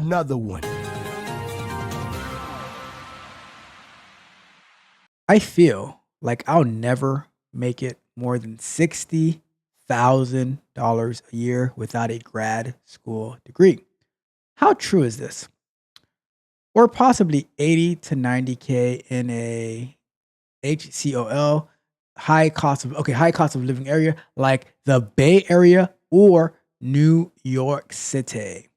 another one. I feel like I'll never make it more than $60,000 a year without a grad school degree. How true is this? Or possibly 80 to 90K in a HCOL, high cost of living area like the Bay Area or New York City.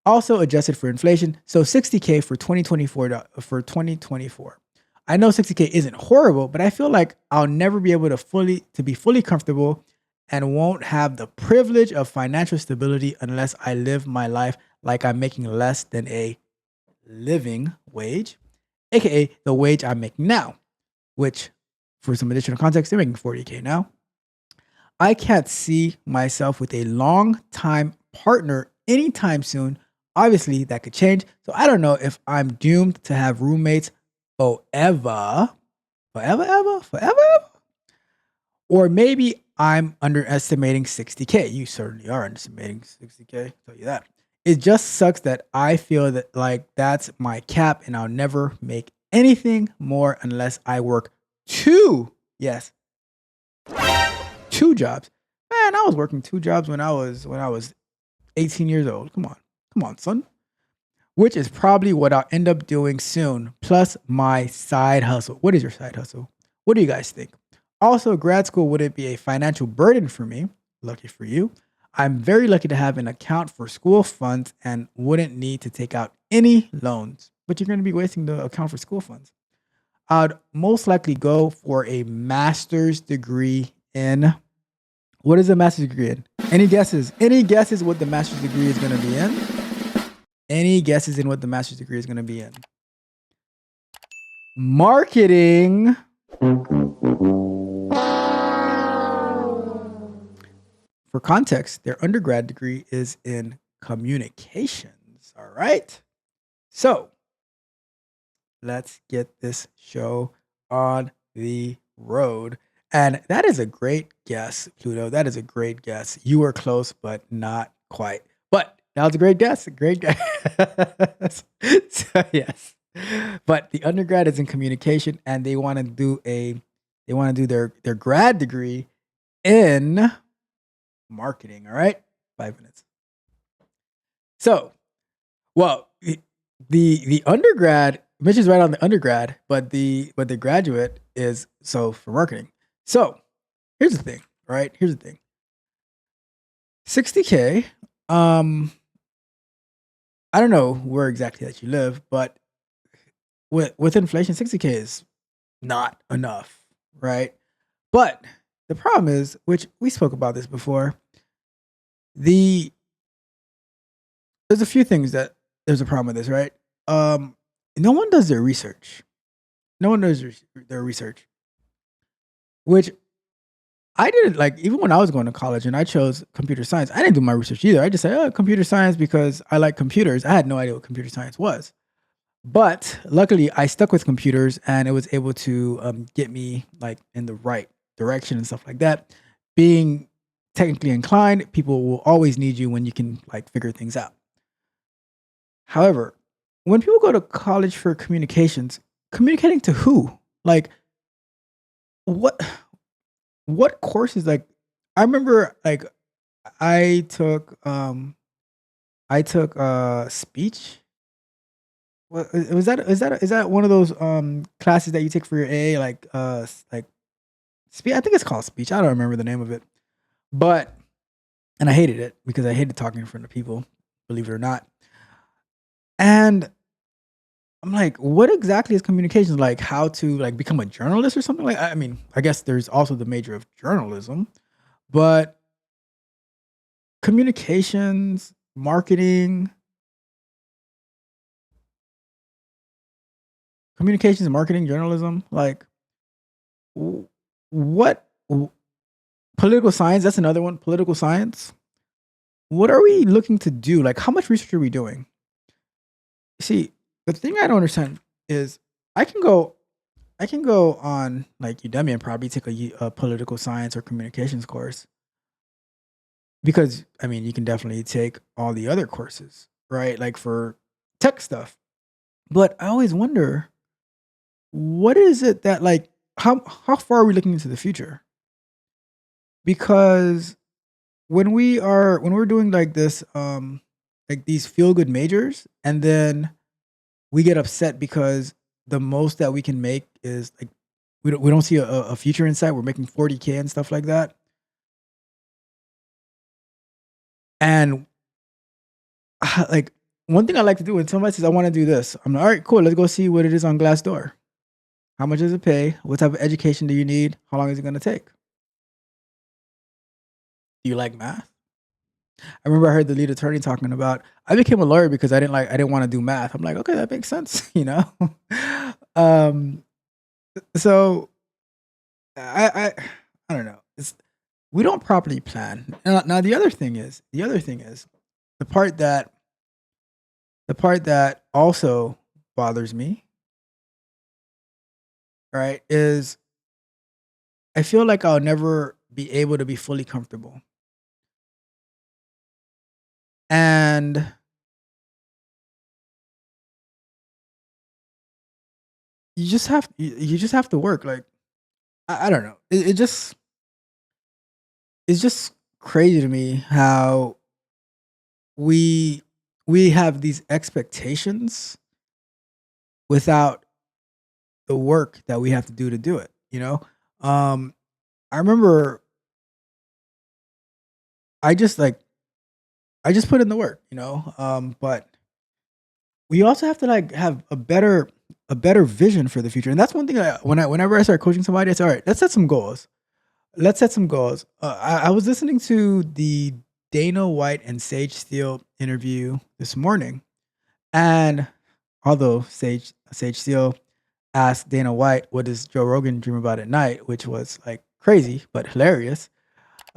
Also adjusted for inflation, so 60K for 2024. I know 60K isn't horrible, but I feel like I'll never be able to be fully comfortable and won't have the privilege of financial stability unless I live my life like I'm making less than a living wage, aka the wage I'm making now, which for some additional context, they're making 40K now. I can't see myself with a long time partner anytime soon. Obviously, that could change. So I don't know if I'm doomed to have roommates forever, forever, or maybe I'm underestimating 60K. You certainly are underestimating 60K. I'll tell you that. It just sucks that I feel that like that's my cap and I'll never make anything more unless I work yes, two jobs. Man, I was working two jobs when I was 18 years old. Come on, son. Which is probably what I'll end up doing soon. Plus my side hustle. What is your side hustle? What do you guys think? Also, grad school wouldn't be a financial burden for me. Lucky for you. I'm very lucky to have an account for school funds and wouldn't need to take out any loans. But you're going to be wasting the account for school funds. I'd most likely go for a master's degree in what is a master's degree in? Any guesses? Any guesses what the master's degree is going to be in? Any guesses in what the master's degree is going to be in? Marketing. For context, their undergrad degree is in communications. All right. So let's get this show on the road. And that is a great guess, Pluto. That is a great guess. You were close, but not quite. But that was a great guess. A great guess. So, yes. But the undergrad is in communication and they want to do their grad degree in marketing. All right. 5 minutes. So, well, the undergrad mentions right on the undergrad, but the graduate is so for marketing. So here's the thing, right? Here's the thing. 60K. I don't know where exactly that you live, but with inflation, 60K is not enough, right? But the problem is, which we spoke about this before, there's a few things that there's a problem with this, right? No one does their research. No one does their research, which I didn't like. Even when I was going to college and I chose computer science, I didn't do my research either. I just said, "Oh, computer science," because I like computers. I had no idea what computer science was, but luckily, I stuck with computers and it was able to get me like in the right direction and stuff like that. Being technically inclined, people will always need you when you can like figure things out. However, when people go to college for communications, communicating to who? Like what what courses like I remember like I took speech. What is that one of those classes that you take for your A like like speech? I think it's called speech. I don't remember the name of it. But and I hated it because I hated talking in front of people, believe it or not. And I'm like, what exactly is communications? Like how to like become a journalist or something like I mean, I guess there's also the major of journalism, but communications, marketing, journalism, like what political science, that's another one, political science. What are we looking to do? Like how much research are we doing? See, the thing I don't understand is I can go I can go on like Udemy and probably take a political science or communications course because I mean you can definitely take all the other courses, right? Like for tech stuff. But I always wonder, what is it that like how far are we looking into the future? Because when we're doing like this like these feel good majors, and then we get upset because the most that we can make is like we don't see a future in sight. We're making 40K and stuff like that. And like one thing I like to do when somebody says I want to do this, I'm like, all right, cool, let's go see what it is on Glassdoor. How much does it pay? What type of education do you need? How long is it going to take? Do you like math? I remember I heard the lead attorney talking about I became a lawyer because I didn't want to do math. I'm like, okay, that makes sense, you know. um, so I don't know. We don't properly plan. Now the other thing is the part that also bothers me, right, is I feel like I'll never be able to be fully comfortable. And you just have to work. Like I don't know. It's just crazy to me how we we have these expectations without the work that we have to do it, you know? Um I remember I just like I just put in the work, you know? But we also have to like have a better vision for the future. And that's one thing whenever I start coaching somebody, I say, all right, let's set some goals. Let's set some goals. I was listening to the Dana White and Sage Steele interview this morning, and although Sage Steele asked Dana White, "What does Joe Rogan dream about at night?" which was like crazy but hilarious.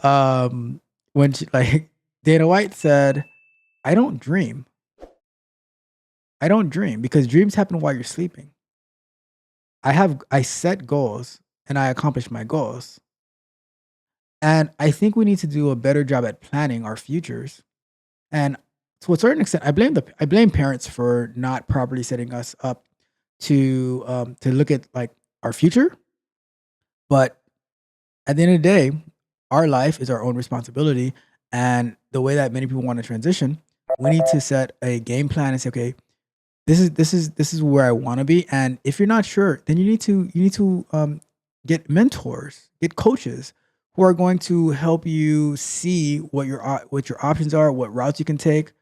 Um, when she, like Dana White said, "I don't dream. I don't dream because dreams happen while you're sleeping. I set goals and I accomplish my goals." And I think we need to do a better job at planning our futures. And to a certain extent, I blame parents for not properly setting us up to look at like our future. But at the end of the day, our life is our own responsibility. And the way that many people want to transition, we need to set a game plan and say, okay, this is where I want to be. And if you're not sure, then you need to get mentors, get coaches who are going to help you see what your options are, what routes you can take,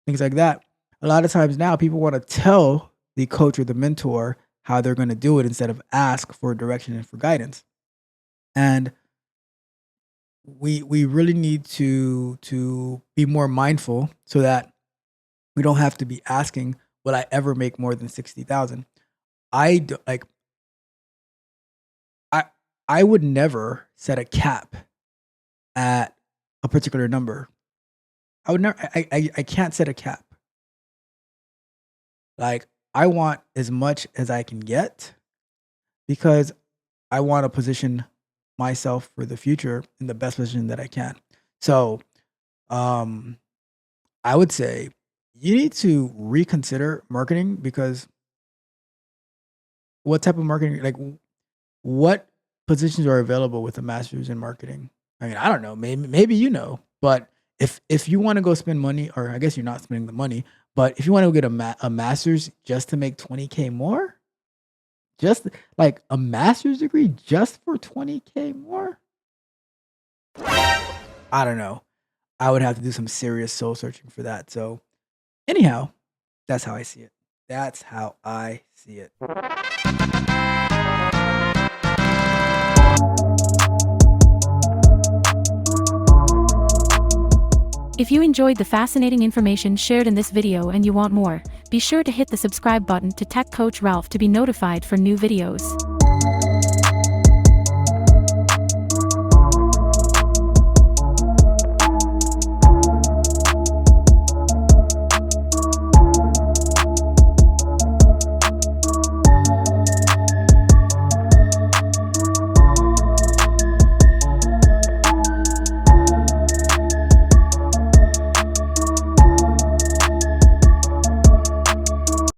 things like that. A lot of times now, people want to tell the coach or the mentor how they're going to do it instead of ask for direction and for guidance. And we really need to be more mindful so that we don't have to be asking, will I ever make more than 60,000? I do, like I I would never set a cap at a particular number. I would never I can't set a cap. Like I want as much as I can get because I want to position myself for the future in the best position that I can. So, um I would say you need to reconsider marketing because what type of marketing like what positions are available with a master's in marketing? I mean, I don't know. Maybe you know, but if you want to go spend money, or I guess you're not spending the money, but if you want to get a master's just to make 20K more, just like a master's degree just for 20K more, I don't know. I would have to do some serious soul searching for that. So anyhow, that's how I see it. That's how I see it. If you enjoyed the fascinating information shared in this video and you want more, be sure to hit the subscribe button to Tech Coach Ralph to be notified for new videos.